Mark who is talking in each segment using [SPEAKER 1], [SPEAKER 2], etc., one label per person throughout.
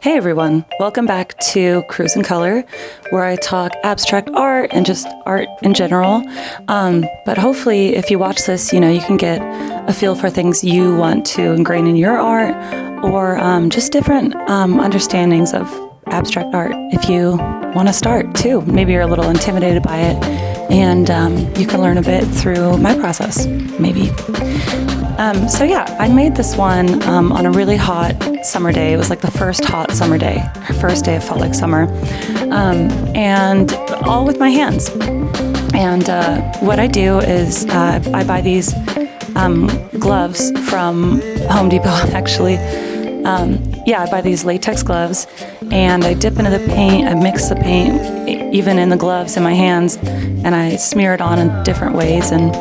[SPEAKER 1] Hey everyone, welcome back to CRUZ N COLOR, where I talk abstract art and just art in general. But hopefully if you watch this, you can get a feel for things you want to ingrain in your art, or just different understandings of abstract art if you want to start too. Maybe you're a little intimidated by it, and you can learn a bit through my process, maybe. So yeah, I made this one on a really hot summer day. It was like the first hot summer day, first day it felt like summer, and all with my hands. And what I do is I buy these gloves from Home Depot, actually. I buy these latex gloves, and I dip into the paint, I mix the paint, even in the gloves in my hands, and I smear it on in different ways, and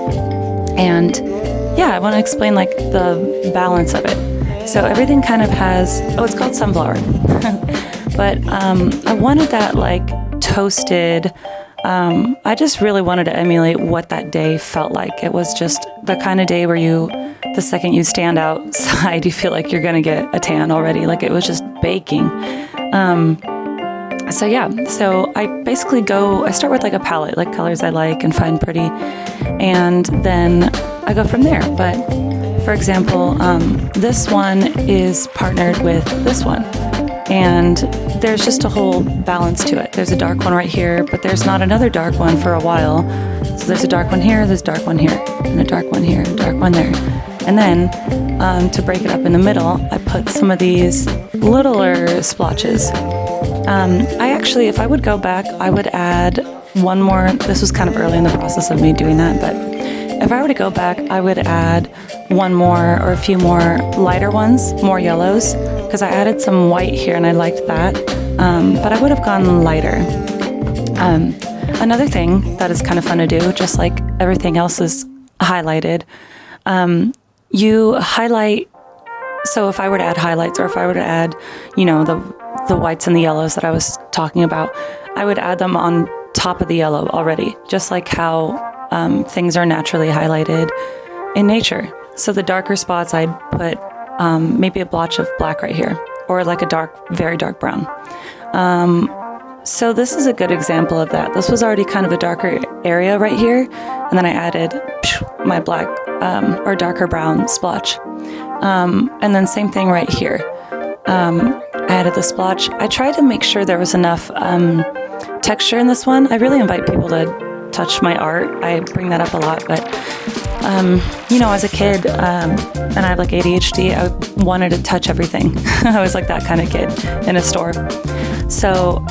[SPEAKER 1] I want to explain like the balance of it. So everything kind of has, it's called sunflower, but I wanted that like toasted. I just really wanted to emulate what that day felt like. It was just the kind of day where the second you stand outside, you feel like you're going to get a tan already. Like it was just baking. So I basically I start with like a palette, like colors I like and find pretty. And then I go from there. But for example, this one is partnered with this one. And there's just a whole balance to it. There's a dark one right here, but there's not another dark one for a while. So there's a dark one here, there's a dark one here, and a dark one here, a dark one there. And then to break it up in the middle, I put some of these littler splotches. If I would go back, I would add one more. This was kind of early in the process of me doing that, but if I were to go back, I would add one more or a few more lighter ones, more yellows, because I added some white here and I liked that, but I would have gone lighter. Another thing that is kind of fun to do, just like everything else is highlighted, you highlight. So if I were to add highlights, or if I were to add, the whites and the yellows that I was talking about, I would add them on top of the yellow already, just like how things are naturally highlighted in nature. So the darker spots, I'd put maybe a blotch of black right here, or like a very dark brown. So this is a good example of that. This was already kind of a darker area right here, and then I added my black or darker brown splotch. And then same thing right here. I added the splotch. I tried to make sure there was enough texture in this one. I really invite people to touch my art. I bring that up a lot, but as a kid, and I have like ADHD, I wanted to touch everything. I was like that kind of kid in a store. So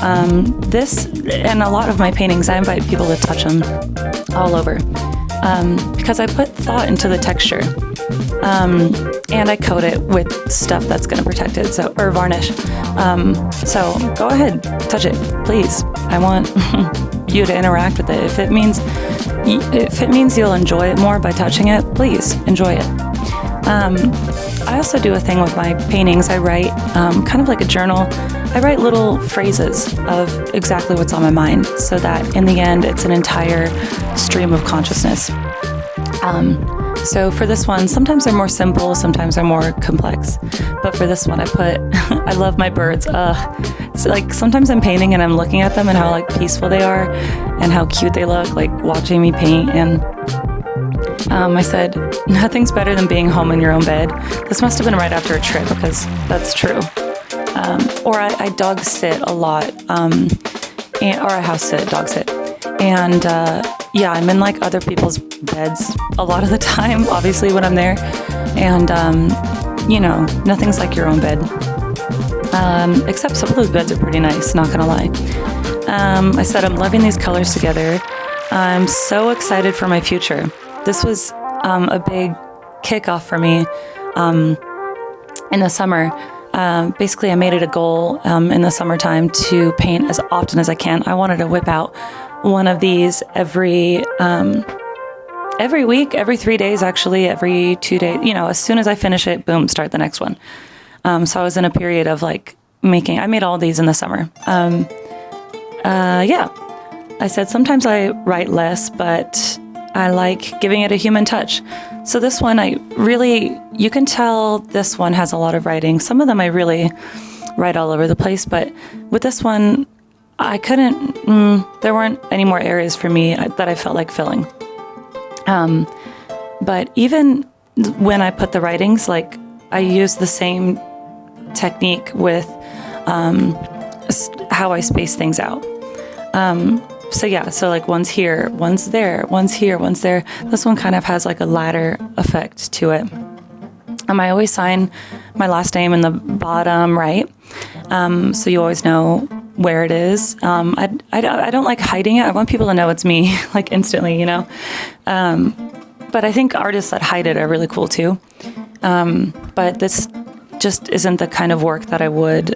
[SPEAKER 1] this, and a lot of my paintings, I invite people to touch them all over, because I put thought into the texture, and I coat it with stuff that's going to protect it, or varnish. So go ahead, touch it, please. I want you to interact with it. If it means you'll enjoy it more by touching it, please enjoy it. I also do a thing with my paintings. I write kind of like a journal. I write little phrases of exactly what's on my mind, so that in the end it's an entire stream of consciousness. So for this one, sometimes they're more simple, sometimes they're more complex. But for this one, I love my birds. So like sometimes I'm painting and I'm looking at them and how like peaceful they are and how cute they look, like watching me paint. And I said, nothing's better than being home in your own bed. This must have been right after a trip, because that's true. Or I dog sit a lot, or I house sit, dog sit. And I'm in like other people's beds a lot of the time, obviously when I'm there. And, nothing's like your own bed. Except some of those beds are pretty nice, not gonna lie. I said, I'm loving these colors together. I'm so excited for my future. This was a big kickoff for me in the summer. Basically, I made it a goal in the summertime to paint as often as I can. I wanted to whip out one of these every week, every 3 days, actually, every 2 days. As soon as I finish it, boom, start the next one. So I was in a period of like I made all these in the summer. I said sometimes I write less, but I like giving it a human touch. So this one, you can tell this one has a lot of writing. Some of them I really right all over the place. But with this one, I couldn't, there weren't any more areas for me that I felt like filling. But even when I put the writings, like I used the same technique with how I space things out. So like one's here, one's there, one's here, one's there. This one kind of has like a ladder effect to it. I always sign my last name in the bottom right, so you always know where it is. I don't like hiding it. I want people to know it's me, like instantly, you know. But I think artists that hide it are really cool too. But this just isn't the kind of work that I would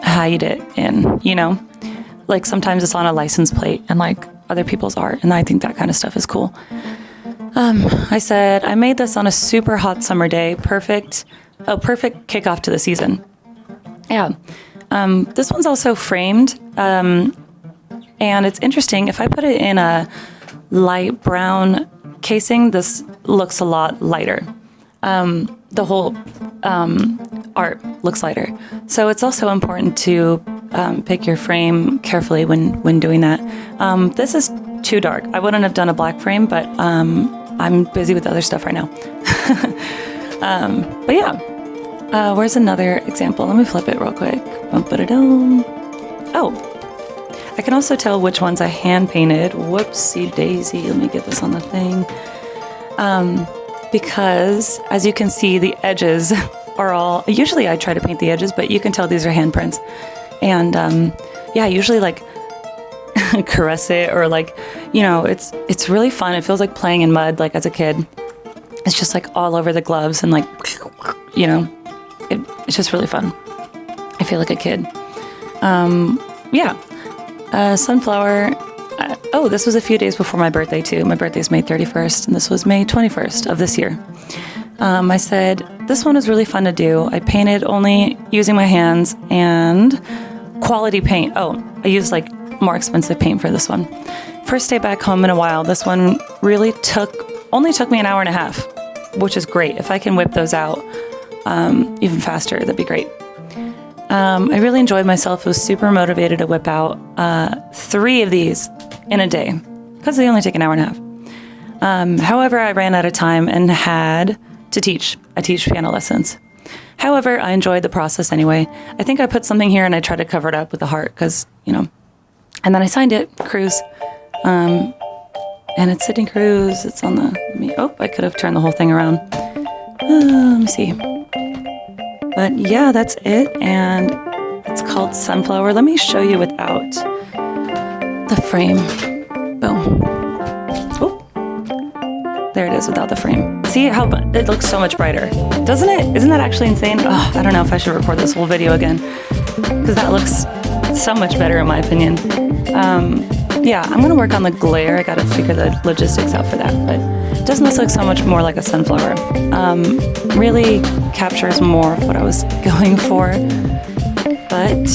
[SPEAKER 1] hide it in, you know. Like sometimes it's on a license plate and like other people's art, and I think that kind of stuff is cool. I said, I made this on a super hot summer day. Perfect kickoff to the season. Yeah. This one's also framed. And it's interesting. If I put it in a light brown casing, this looks a lot lighter. The whole art looks lighter. So it's also important to pick your frame carefully when doing that. This is too dark. I wouldn't have done a black frame, but I'm busy with other stuff right now. But yeah, where's another example? Let me flip it real quick. Oh, I can also tell which ones I hand painted. Whoopsie daisy. Let me get this on the thing. Because as you can see, the edges are all, usually I try to paint the edges, but you can tell these are handprints. And yeah, usually like caress it, or like, you know, it's really fun. It feels like playing in mud, like as a kid. It's just like all over the gloves and like, you know, it's just really fun. I feel like a kid. Yeah. Sunflower. Oh, this was a few days before my birthday too. My birthday's May 31st, and this was May 21st of this year. I said, this one was really fun to do. I painted only using my hands and quality paint. Oh, I used like more expensive paint for this one. First day back home in a while. This one really only took me an hour and a half, which is great. If I can whip those out even faster, that'd be great. I really enjoyed myself. I was super motivated to whip out 3 of these in a day because they only take an hour and a half. However, I ran out of time and had to teach. I teach piano lessons. However, I enjoyed the process anyway. I think I put something here and I tried to cover it up with the heart because, you know, and then I signed it, CRUZ. And it's sitting CRUZ. It's on the, I could have turned the whole thing around. Let me see. But yeah, that's it. And it's called Sunflower. Let me show you without the frame. Boom. Oh, there it is without the frame. See how it looks so much brighter, doesn't it? Isn't that actually insane? Oh, I don't know if I should record this whole video again because that looks so much better in my opinion. Yeah, I'm gonna work on the glare. I gotta figure the logistics out for that, but it doesn't look so much more like a sunflower. Really captures more of what I was going for. But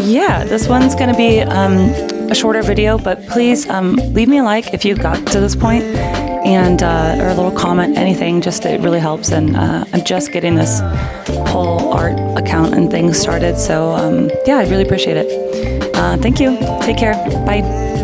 [SPEAKER 1] yeah, this one's gonna be a shorter video, but please leave me a like if you got to this point, and or a little comment, anything, just it really helps. And I'm just getting this whole art account and things started, so yeah, I really appreciate it. Thank you. Take care. Bye.